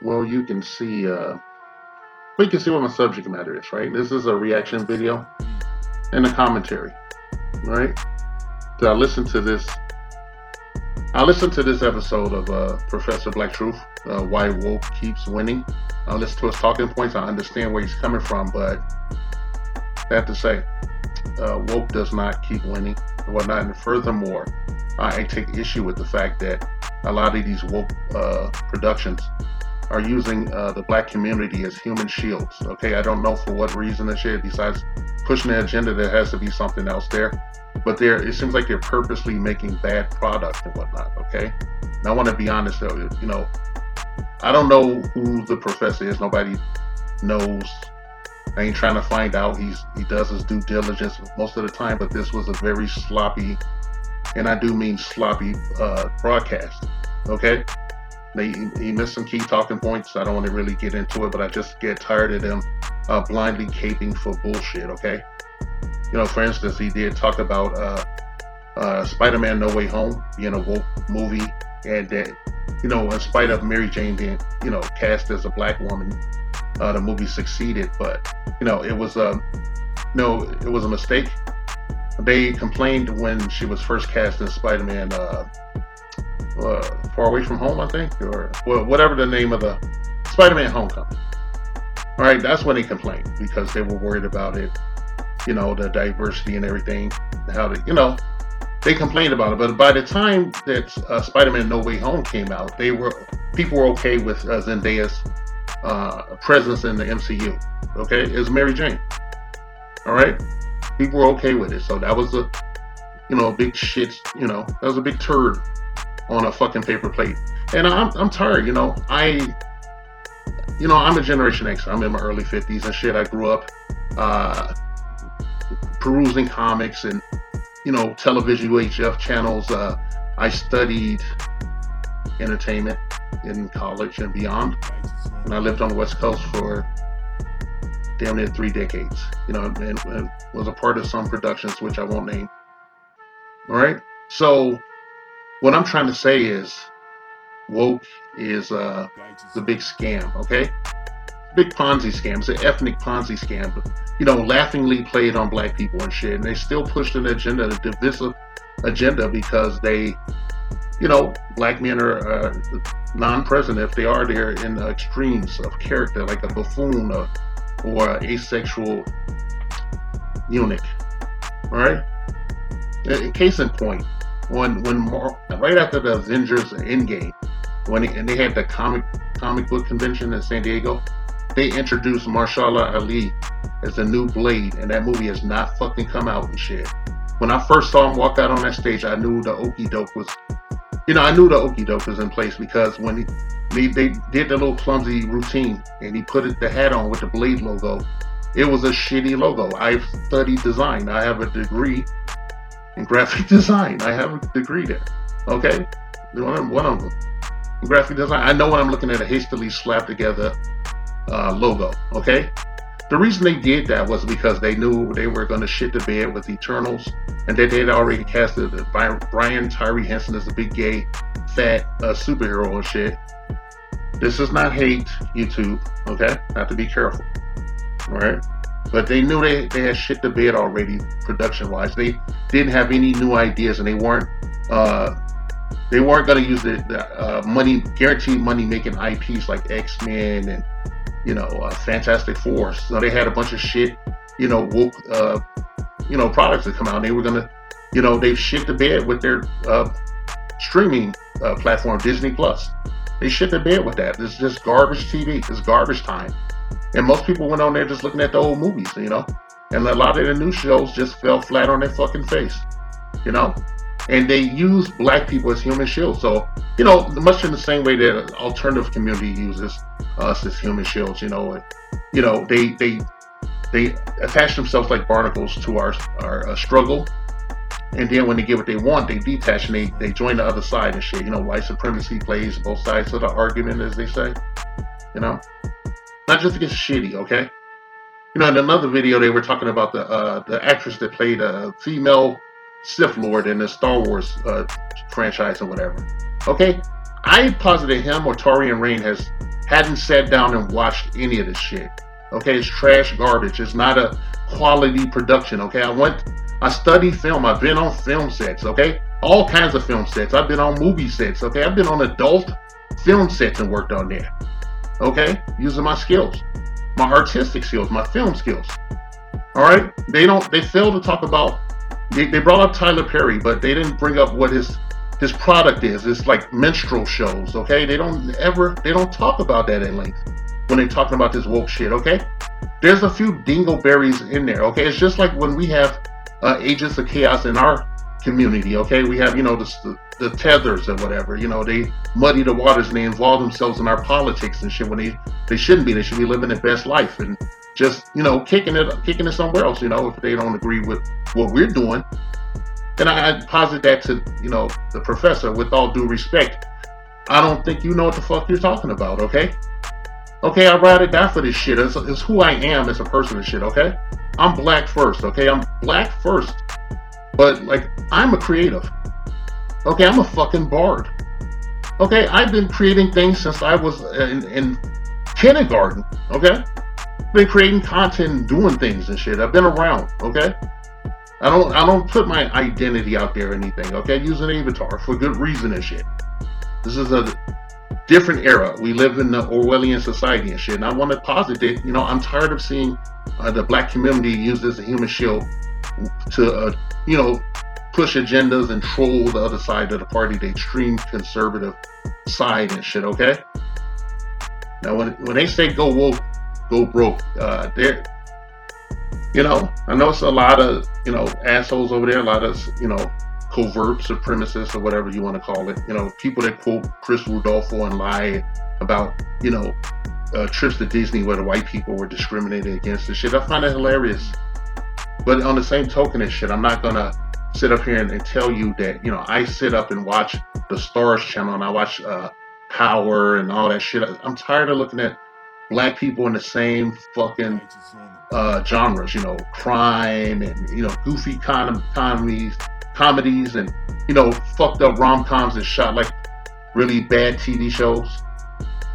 Well, you can see what my subject matter is, right? This is a reaction video and a commentary, right? So I listened to this episode of Professor Black Truth, Why Woke Keeps Winning. I listened to his talking points. I understand where he's coming from, but I have to say, woke does not keep winning and whatnot. And furthermore, I take issue with the fact that a lot of these woke productions are using the black community as human shields. Okay, I don't know for what reason and shit. Besides pushing the agenda, there has to be something else there. But it seems like they're purposely making bad product and whatnot. Okay, and I want to be honest though. I don't know who the professor is. Nobody knows. I ain't trying to find out. He does his due diligence most of the time, but this was a very sloppy, and I do mean sloppy, broadcast. Okay, he missed some key talking points. I don't want to really get into it, but I just get tired of them blindly caping for bullshit. Okay, for instance, he did talk about Spider-Man: No Way Home being a woke movie, and that in spite of Mary Jane being cast as a black woman, the movie succeeded. But it was it was a mistake. They complained when she was first cast in Spider-Man Far Away From Home, I think, or whatever the name of the Spider-Man Homecoming. All right, that's when they complained because they were worried about it, the diversity and everything. How they complained about it, but by the time that Spider-Man No Way Home came out, people were okay with Zendaya's presence in the MCU. Okay, it was Mary Jane. All right, people were okay with it, so that was a big shit. That was a big turd on a fucking paper plate. And I'm tired. I'm a Generation X. I'm in my early 50s and shit. I grew up perusing comics and television UHF channels. I studied entertainment in college and beyond, and I lived on the West Coast for damn near 3 decades. And was a part of some productions which I won't name. All right. So what I'm trying to say is, woke is the big scam. Okay, big Ponzi scam. It's an ethnic Ponzi scam. Laughingly played on black people and shit, and they still pushed an agenda, a divisive agenda, because they, black men are non-present if they are there in the extremes of character, like a buffoon or an asexual eunuch. All right. Case in point, when right after the Avengers Endgame, and they had the comic book convention in San Diego, they introduced Marshala Ali as the new Blade, and that movie has not fucking come out and shit. When I first saw him walk out on that stage, I knew the okie doke was, in place, because when they did the little clumsy routine and he put the hat on with the Blade logo, it was a shitty logo. I've studied design. I have a degree in graphic design. I have a degree there. Okay, one of them, graphic design. I know when I'm looking at a hastily slapped together logo. Okay, the reason they did that was because they knew they were going to shit the bed with Eternals, and that they'd already casted Brian Tyree Henson as a big gay fat superhero and shit. This is not hate, YouTube. Okay, have to be careful. All right. But they knew they had shit the bed already, production-wise. They didn't have any new ideas, and they weren't going to use the guaranteed money-making IPs like X-Men and Fantastic Four. So they had a bunch of shit, woke, products that come out. And they were gonna, they shit the bed with their streaming platform, Disney Plus. They shit the bed with that. It's just garbage TV. It's garbage time. And most people went on there just looking at the old movies, and a lot of the new shows just fell flat on their fucking face, and they use black people as human shields. So, much in the same way that the alternative community uses us as human shields, they attach themselves like barnacles to our struggle. And then when they get what they want, they detach and they join the other side and shit. White supremacy plays both sides of the argument, as they say, Not just to get shitty, okay? In another video, they were talking about the actress that played a female Sith Lord in the Star Wars franchise or whatever. Okay, I posited him or Torian Rain has hadn't sat down and watched any of this shit. Okay, it's trash garbage. It's not a quality production. Okay, I study film. I've been on film sets. Okay, all kinds of film sets. I've been on movie sets. Okay, I've been on adult film sets and worked on there. Okay, using my skills, my artistic skills, my film skills. All right, they fail to talk about. They brought up Tyler Perry, but they didn't bring up what his product is. It's like minstrel shows. Okay, they don't talk about that at length when they're talking about this woke shit. Okay, there's a few dingleberries in there. Okay, it's just like when we have agents of chaos in our community. Okay, we have the tethers or whatever. They muddy the waters and they involve themselves in our politics and shit when they shouldn't be. They should be living their best life and just kicking it somewhere else. If they don't agree with what we're doing. And I posit that to the professor with all due respect. I don't think you know what the fuck you're talking about. Okay, I ride or die for this shit. It's who I am as a person and shit. Okay, I'm black first. Okay, I'm black first. But like, I'm a creative. Okay, I'm a fucking bard. Okay, I've been creating things since I was in kindergarten. Okay, been creating content and doing things and shit. I've been around. Okay, I don't put my identity out there or anything. Okay, I use an avatar for good reason and shit. This is a different era. We live in the Orwellian society and shit. And I want to posit that I'm tired of seeing the black community used as a human shield to push agendas and troll the other side of the party, the extreme conservative side and shit. Okay. Now when they say go woke, go broke, they're I know it's a lot of assholes over there, a lot of covert supremacists or whatever you want to call it. People that quote Chris Rudolpho and lie about trips to Disney where the white people were discriminated against and shit. I find that hilarious. But on the same token and shit, I'm not gonna sit up here and tell you that I sit up and watch the Stars channel and I watch Power and all that shit. I'm tired of looking at black people in the same fucking genres, crime and goofy comedies and fucked up rom-coms that shot like really bad TV shows.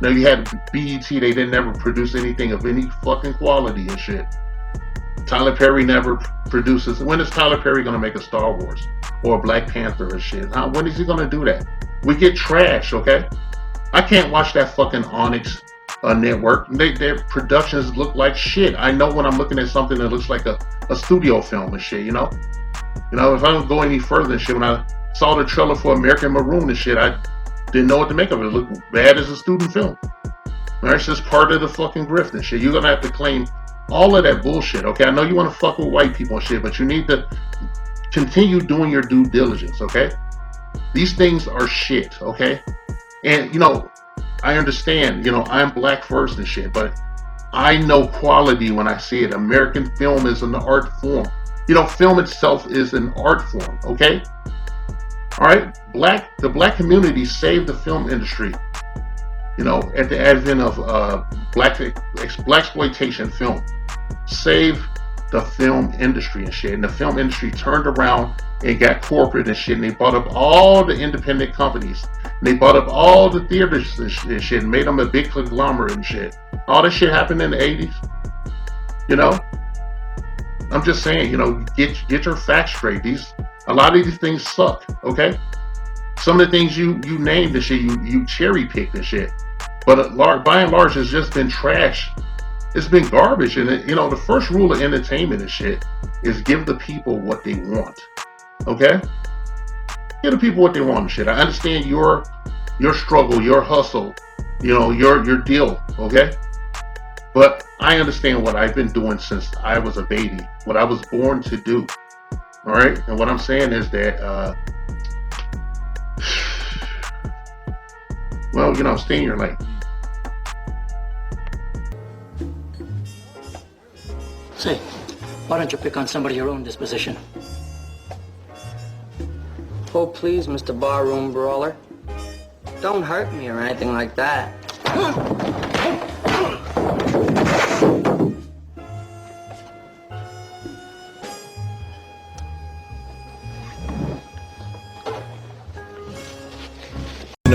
Now you had BET, they didn't never produce anything of any fucking quality and shit. Tyler Perry never produces. When is Tyler Perry gonna make a Star Wars or a Black Panther and shit? When is he gonna do that? We get trash, okay? I can't watch that fucking Onyx network. Their productions look like shit. I know when I'm looking at something that looks like a studio film and shit, if I don't go any further and shit, when I saw the trailer for American Maroon and shit, I didn't know what to make of it. It looked bad as a student film. It's just part of the fucking grift and shit. You're gonna have to claim all of that bullshit, okay? I know you want to fuck with white people and shit, but you need to continue doing your due diligence, okay? These things are shit, okay? And, I understand, I'm black first and shit, but I know quality when I see it. American film is an art form. Film itself is an art form, okay? All right? The black community saved the film industry, at the advent of blaxploitation film. Saved the film industry and shit. And the film industry turned around and got corporate and shit. And they bought up all the independent companies. And they bought up all the theaters and shit. And made them a big conglomerate and shit. All this shit happened in the 80s. I'm just saying, get your facts straight. A lot of these things suck, okay? Some of the things you named and shit, you cherry picked and shit. But by and large, it's just been trash. It's been garbage. And, the first rule of entertainment and shit is give the people what they want. Okay? Give the people what they want and shit. I understand your struggle, your hustle, your deal. Okay? But I understand what I've been doing since I was a baby. What I was born to do. All right? And what I'm saying is that, stay in your lane. Say, why don't you pick on somebody your own disposition? Oh, please, Mr. Barroom Brawler. Don't hurt me or anything like that.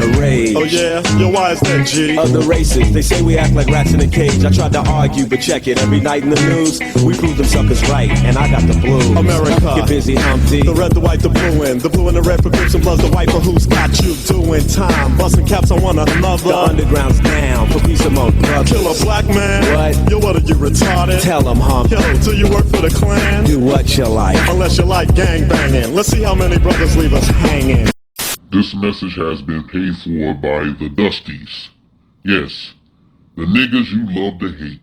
in a rage. Oh yeah? Yo, why is that, G? Other races, they say we act like rats in a cage. I tried to argue, but check it. Every night in the news, we prove them suckers right, and I got the blues. America. Get busy, Humpty. The red, the white, the blue and the red for Crips and Bloods, the white for who's got you doing time. Busting caps on one another. The underground's down for peace among brothers. Kill a black man. What? Yo, what are you retarded? Tell them, Hump. Yo, do you work for the Klan? Do what you like. Unless you like gang banging. Let's see how many brothers leave us hanging. This message has been paid for by the Dusties. Yes, the niggas you love to hate.